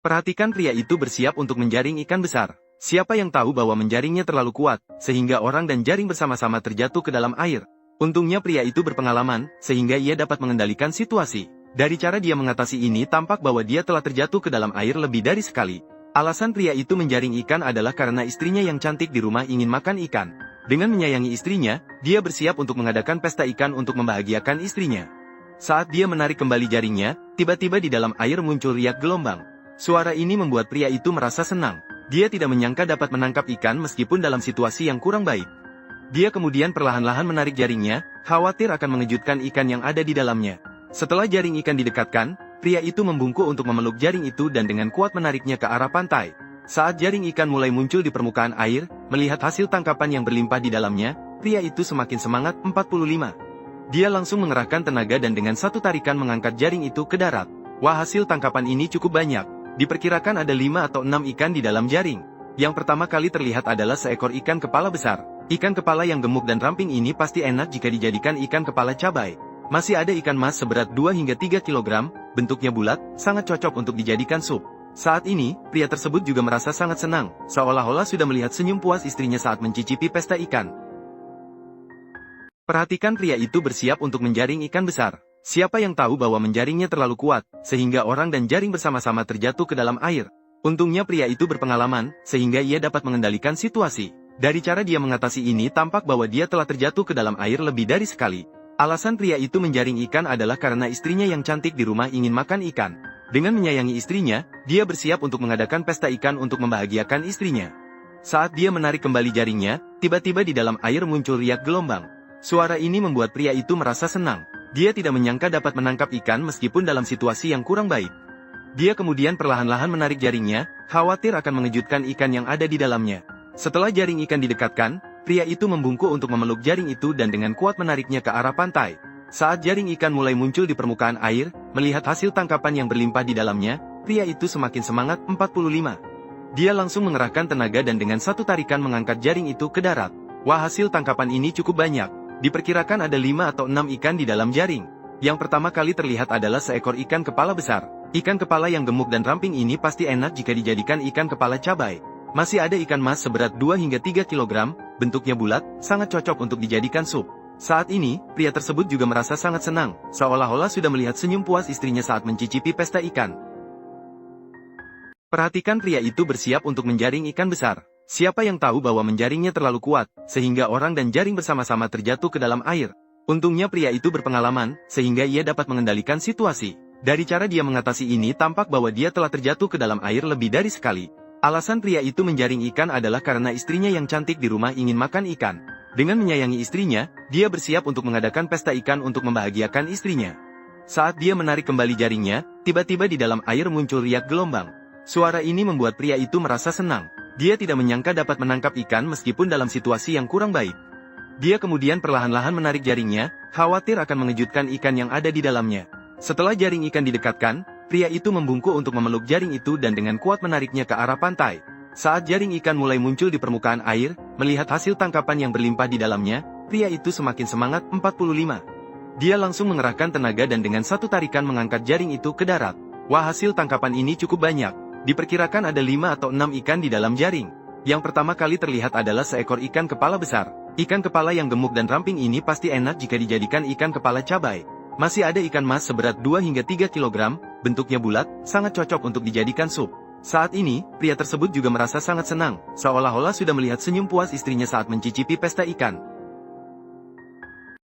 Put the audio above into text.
Perhatikan pria itu bersiap untuk menjaring ikan besar. Siapa yang tahu bahwa menjaringnya terlalu kuat, sehingga orang dan jaring bersama-sama terjatuh ke dalam air. Untungnya pria itu berpengalaman, sehingga ia dapat mengendalikan situasi. Dari cara dia mengatasi ini tampak bahwa dia telah terjatuh ke dalam air lebih dari sekali. Alasan pria itu menjaring ikan adalah karena istrinya yang cantik di rumah ingin makan ikan. Dengan menyayangi istrinya, dia bersiap untuk mengadakan pesta ikan untuk membahagiakan istrinya. Saat dia menarik kembali jaringnya, tiba-tiba di dalam air muncul riak gelombang. Suara ini membuat pria itu merasa senang. Dia tidak menyangka dapat menangkap ikan meskipun dalam situasi yang kurang baik. Dia kemudian perlahan-lahan menarik jaringnya, khawatir akan mengejutkan ikan yang ada di dalamnya. Setelah jaring ikan didekatkan, pria itu membungkuk untuk memeluk jaring itu dan dengan kuat menariknya ke arah pantai. Saat jaring ikan mulai muncul di permukaan air, melihat hasil tangkapan yang berlimpah di dalamnya, pria itu semakin semangat. 45. Dia langsung mengerahkan tenaga dan dengan satu tarikan mengangkat jaring itu ke darat. Wah, hasil tangkapan ini cukup banyak. Diperkirakan ada 5 atau 6 ikan di dalam jaring. Yang pertama kali terlihat adalah seekor ikan kepala besar. Ikan kepala yang gemuk dan ramping ini pasti enak jika dijadikan ikan kepala cabai. Masih ada ikan mas seberat 2 hingga 3 kg, bentuknya bulat, sangat cocok untuk dijadikan sup. Saat ini, pria tersebut juga merasa sangat senang, seolah-olah sudah melihat senyum puas istrinya saat mencicipi pesta ikan. Perhatikan pria itu bersiap untuk menjaring ikan besar. Siapa yang tahu bahwa menjaringnya terlalu kuat, sehingga orang dan jaring bersama-sama terjatuh ke dalam air. Untungnya pria itu berpengalaman, sehingga ia dapat mengendalikan situasi. Dari cara dia mengatasi ini tampak bahwa dia telah terjatuh ke dalam air lebih dari sekali. Alasan pria itu menjaring ikan adalah karena istrinya yang cantik di rumah ingin makan ikan. Dengan menyayangi istrinya, dia bersiap untuk mengadakan pesta ikan untuk membahagiakan istrinya. Saat dia menarik kembali jaringnya, tiba-tiba di dalam air muncul riak gelombang. Suara ini membuat pria itu merasa senang. Dia tidak menyangka dapat menangkap ikan meskipun dalam situasi yang kurang baik. Dia kemudian perlahan-lahan menarik jaringnya, khawatir akan mengejutkan ikan yang ada di dalamnya. Setelah jaring ikan didekatkan, pria itu membungkuk untuk memeluk jaring itu dan dengan kuat menariknya ke arah pantai. Saat jaring ikan mulai muncul di permukaan air, melihat hasil tangkapan yang berlimpah di dalamnya, pria itu semakin semangat. 45. Dia langsung mengerahkan tenaga dan dengan satu tarikan mengangkat jaring itu ke darat. Wah, hasil tangkapan ini cukup banyak. Diperkirakan ada 5 atau 6 ikan di dalam jaring. Yang pertama kali terlihat adalah seekor ikan kepala besar. Ikan kepala yang gemuk dan ramping ini pasti enak jika dijadikan ikan kepala cabai. Masih ada ikan mas seberat 2 hingga 3 kg, bentuknya bulat, sangat cocok untuk dijadikan sup. Saat ini, pria tersebut juga merasa sangat senang, seolah-olah sudah melihat senyum puas istrinya saat mencicipi pesta ikan. Perhatikan pria itu bersiap untuk menjaring ikan besar. Siapa yang tahu bahwa menjaringnya terlalu kuat, sehingga orang dan jaring bersama-sama terjatuh ke dalam air. Untungnya pria itu berpengalaman, sehingga ia dapat mengendalikan situasi. Dari cara dia mengatasi ini tampak bahwa dia telah terjatuh ke dalam air lebih dari sekali. Alasan pria itu menjaring ikan adalah karena istrinya yang cantik di rumah ingin makan ikan. Dengan menyayangi istrinya, dia bersiap untuk mengadakan pesta ikan untuk membahagiakan istrinya. Saat dia menarik kembali jaringnya, tiba-tiba di dalam air muncul riak gelombang. Suara ini membuat pria itu merasa senang. Dia tidak menyangka dapat menangkap ikan meskipun dalam situasi yang kurang baik. Dia kemudian perlahan-lahan menarik jaringnya, khawatir akan mengejutkan ikan yang ada di dalamnya. Setelah jaring ikan didekatkan, pria itu membungkuk untuk memeluk jaring itu dan dengan kuat menariknya ke arah pantai. Saat jaring ikan mulai muncul di permukaan air, melihat hasil tangkapan yang berlimpah di dalamnya, pria itu semakin semangat. 45. Dia langsung mengerahkan tenaga dan dengan satu tarikan mengangkat jaring itu ke darat. Wah, hasil tangkapan ini cukup banyak. Diperkirakan ada 5 atau 6 ikan di dalam jaring. Yang pertama kali terlihat adalah seekor ikan kepala besar. Ikan kepala yang gemuk dan ramping ini pasti enak jika dijadikan ikan kepala cabai. Masih ada ikan mas seberat 2 hingga 3 kg, bentuknya bulat, sangat cocok untuk dijadikan sup. Saat ini, pria tersebut juga merasa sangat senang, seolah-olah sudah melihat senyum puas istrinya saat mencicipi pesta ikan.